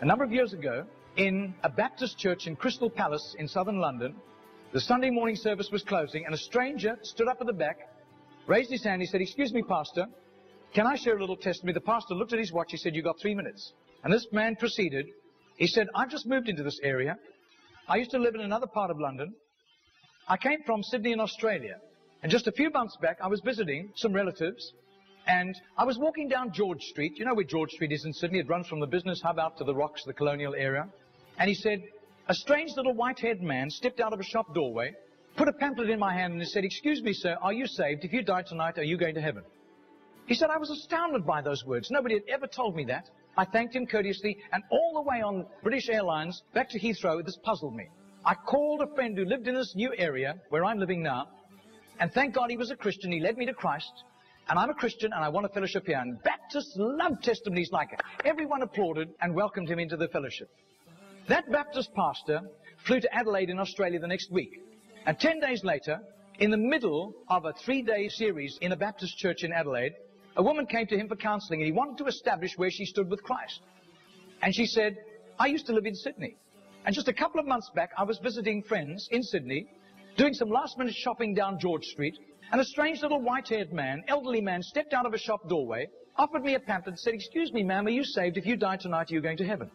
A number of years ago, in a Baptist church in Crystal Palace in southern London, the Sunday morning service was closing, and a stranger stood up at the back, raised his hand, he said, "Excuse me, Pastor, can I share a little testimony?" The pastor looked at his watch, he said, "You've got 3 minutes." And this man proceeded, he said, "I've just moved into this area. I used to live in another part of London. I came from Sydney in Australia, and just a few months back I was visiting some relatives, and I was walking down George Street. You know where George Street is in Sydney? It runs from the business hub out to the Rocks, the colonial area. And he said, a strange little white-haired man stepped out of a shop doorway, put a pamphlet in my hand and he said, "Excuse me, sir, are you saved? If you die tonight, are you going to heaven?" He said, I was astounded by those words. Nobody had ever told me that. I thanked him courteously, and all the way on British Airlines back to Heathrow, this puzzled me. I called a friend who lived in this new area where I'm living now, and thank God he was a Christian. He led me to Christ. And I'm a Christian, and I want a fellowship here. And Baptists love testimonies like it. Everyone applauded and welcomed him into the fellowship. That Baptist pastor flew to Adelaide in Australia the next week. And 10 days later, in the middle of a 3-day series in a Baptist church in Adelaide, a woman came to him for counseling, and he wanted to establish where she stood with Christ. And she said, "I used to live in Sydney. And just a couple of months back, I was visiting friends in Sydney, doing some last-minute shopping down George Street, and a strange little white-haired man, elderly man, stepped out of a shop doorway, offered me a pamphlet and said, 'Excuse me, ma'am, are you saved? If you die tonight, are you going to heaven?'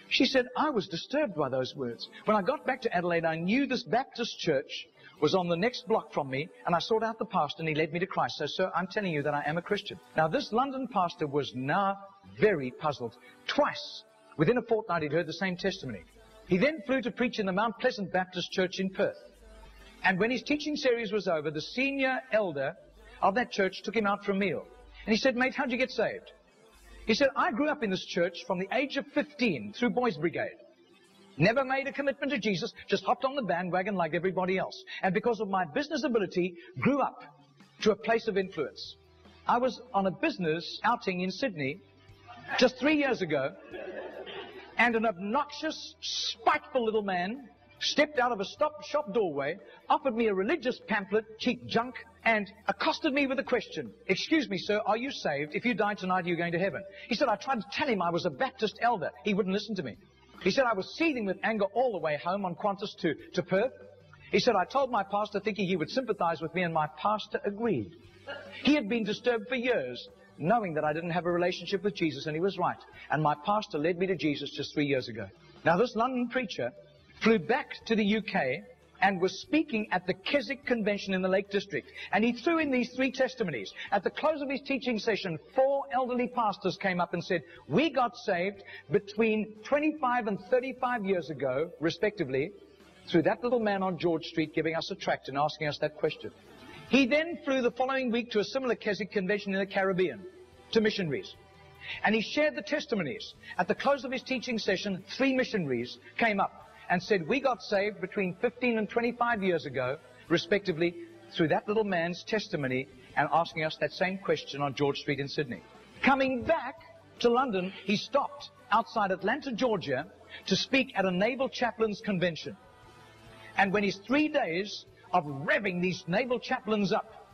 She said, I was disturbed by those words. When I got back to Adelaide, I knew this Baptist church was on the next block from me, and I sought out the pastor, and he led me to Christ. So, sir, I'm telling you that I am a Christian." Now, this London pastor was now very puzzled. Twice, within a fortnight, he'd heard the same testimony. He then flew to preach in the Mount Pleasant Baptist Church in Perth. And when his teaching series was over, the senior elder of that church took him out for a meal. And he said, "Mate, how'd you get saved?" He said, "I grew up in this church from the age of 15 through Boys Brigade. Never made a commitment to Jesus, just hopped on the bandwagon like everybody else. And because of my business ability, grew up to a place of influence. I was on a business outing in Sydney just 3 years ago, and an obnoxious, spiteful little man stepped out of a shop doorway, offered me a religious pamphlet, cheap junk, and accosted me with a question. 'Excuse me, sir, are you saved? If you die tonight, are you going to heaven?' He said, I tried to tell him I was a Baptist elder. He wouldn't listen to me. He said, I was seething with anger all the way home on Qantas to Perth. He said, I told my pastor thinking he would sympathize with me, and my pastor agreed. He had been disturbed for years, knowing that I didn't have a relationship with Jesus, and he was right. And my pastor led me to Jesus just 3 years ago." Now, this London preacher flew back to the UK and was speaking at the Keswick Convention in the Lake District. And he threw in these 3 testimonies. At the close of his teaching session, 4 elderly pastors came up and said, "We got saved between 25 and 35 years ago, respectively, through that little man on George Street giving us a tract and asking us that question." He then flew the following week to a similar Keswick Convention in the Caribbean, to missionaries. And he shared the testimonies. At the close of his teaching session, 3 missionaries came up and said, "We got saved between 15 and 25 years ago, respectively, through that little man's testimony and asking us that same question on George Street in Sydney." Coming back to London, he stopped outside Atlanta, Georgia, to speak at a naval chaplains convention. And when his 3 days of revving these naval chaplains up,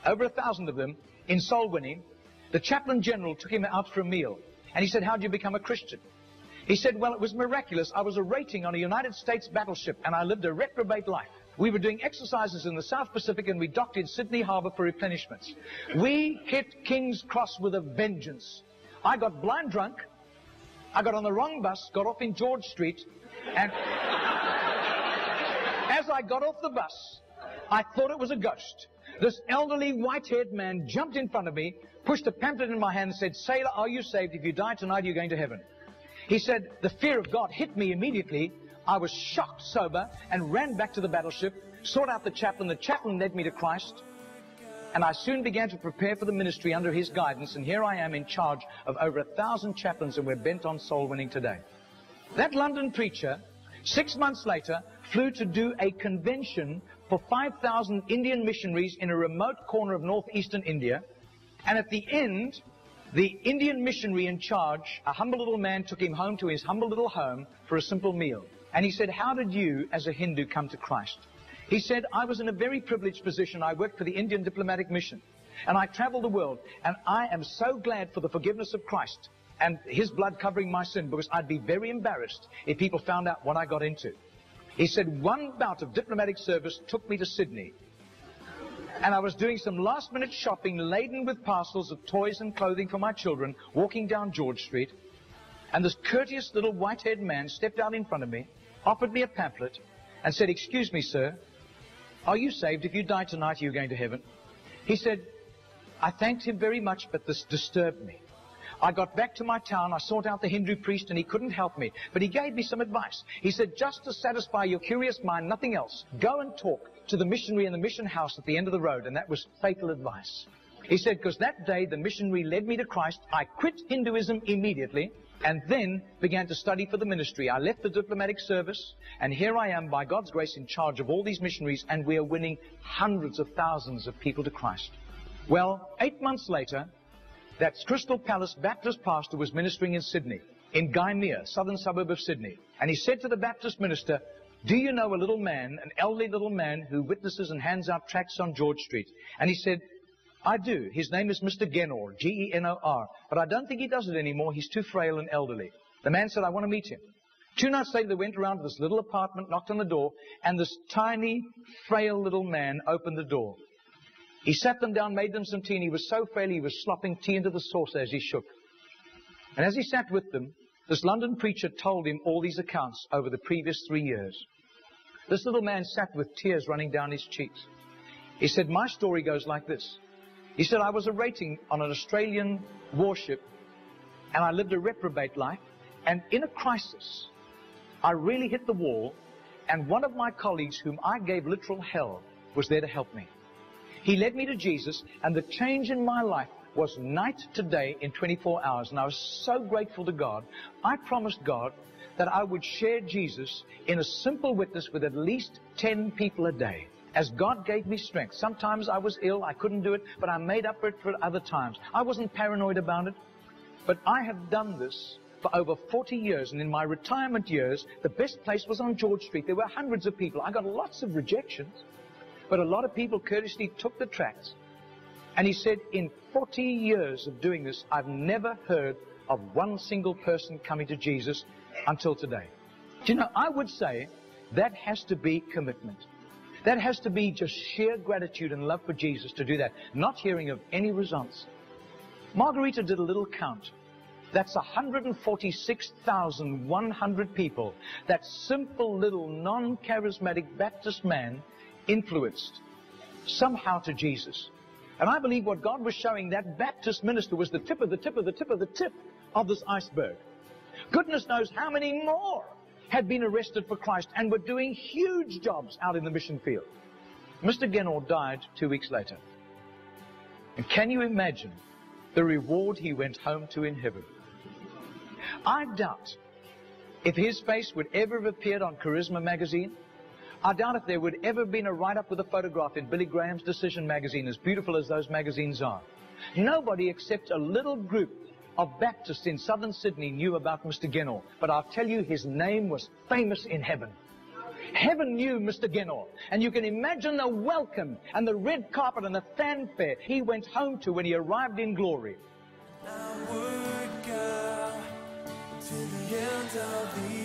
over 1,000 of them, in soul winning, the chaplain general took him out for a meal. And he said, "How did you become a Christian?" He said, "Well, it was miraculous. I was a rating on a United States battleship, and I lived a reprobate life. We were doing exercises in the South Pacific, and we docked in Sydney Harbour for replenishments. We hit King's Cross with a vengeance. I got blind drunk. I got on the wrong bus, got off in George Street, and as I got off the bus, I thought it was a ghost. This elderly, white-haired man jumped in front of me, pushed a pamphlet in my hand and said, 'Sailor, are you saved? If you die tonight, you're going to heaven.' He said, the fear of God hit me immediately. I was shocked sober and ran back to the battleship, sought out the chaplain. The chaplain led me to Christ, and I soon began to prepare for the ministry under his guidance, and here I am in charge of over 1,000 chaplains, and we're bent on soul winning today." That London preacher, 6 months later, flew to do a convention for 5,000 Indian missionaries in a remote corner of northeastern India, and at the end, the Indian missionary in charge, a humble little man, took him home to his humble little home for a simple meal. And he said, "How did you, as a Hindu, come to Christ?" He said, "I was in a very privileged position. I worked for the Indian diplomatic mission, and I traveled the world, and I am so glad for the forgiveness of Christ and his blood covering my sin, because I'd be very embarrassed if people found out what I got into. He said, one bout of diplomatic service took me to Sydney. And I was doing some last-minute shopping laden with parcels of toys and clothing for my children, walking down George Street. And this courteous little white-haired man stepped out in front of me, offered me a pamphlet, and said, "Excuse me, sir, are you saved? If you die tonight, are you going to heaven?" He said, I thanked him very much, but this disturbed me. I got back to my town, I sought out the Hindu priest, and he couldn't help me. But he gave me some advice. He said, just to satisfy your curious mind, nothing else, go and talk to the missionary in the mission house at the end of the road. And that was fatal advice. He said, because that day the missionary led me to Christ. I quit Hinduism immediately and then began to study for the ministry. I left the diplomatic service, and here I am, by God's grace, in charge of all these missionaries, and we are winning hundreds of thousands of people to Christ. Well, 8 months later, that Crystal Palace Baptist pastor was ministering in Sydney, in Gymea, southern suburb of Sydney. And he said to the Baptist minister, do you know a little man, an elderly little man who witnesses and hands out tracts on George Street? And he said, I do. His name is Mr. Genor, G-E-N-O-R. But I don't think he does it anymore. He's too frail and elderly. The man said, I want to meet him. 2 nights later, they went around to this little apartment, knocked on the door, and this tiny, frail little man opened the door. He sat them down, made them some tea, and he was so frail he was slopping tea into the saucer as he shook. And as he sat with them, this London preacher told him all these accounts over the previous 3 years. This little man sat with tears running down his cheeks. He said, my story goes like this. He said, I was a rating on an Australian warship, and I lived a reprobate life, and in a crisis, I really hit the wall, and one of my colleagues, whom I gave literal hell, was there to help me. He led me to Jesus, and the change in my life was night to day in 24 hours, and I was so grateful to God. I promised God that I would share Jesus in a simple witness with at least 10 people a day, as God gave me strength. Sometimes I was ill, I couldn't do it, but I made up for it for other times. I wasn't paranoid about it, but I have done this for over 40 years, and in my retirement years, the best place was on George Street. There were hundreds of people. I got lots of rejections. But a lot of people courteously took the tracts. And he said, in 40 years of doing this, I've never heard of one single person coming to Jesus until today. Do you know, I would say that has to be commitment. That has to be just sheer gratitude and love for Jesus to do that, not hearing of any results. Margarita did a little count. That's 146,100 people. That simple little non-charismatic Baptist man influenced somehow to Jesus. And I believe what God was showing that Baptist minister was the tip of the tip of the tip of the tip of this iceberg. Goodness knows how many more had been arrested for Christ and were doing huge jobs out in the mission field. Mr. Genor died 2 weeks later. And can you imagine the reward he went home to in heaven? I doubt if his face would ever have appeared on Charisma magazine. I doubt if there would ever have been a write-up with a photograph in Billy Graham's Decision magazine, as beautiful as those magazines are. Nobody except a little group of Baptists in southern Sydney knew about Mr. Genor. But I'll tell you, his name was famous in heaven. Heaven knew Mr. Genor. And you can imagine the welcome and the red carpet and the fanfare he went home to when he arrived in glory. I would go to the end of the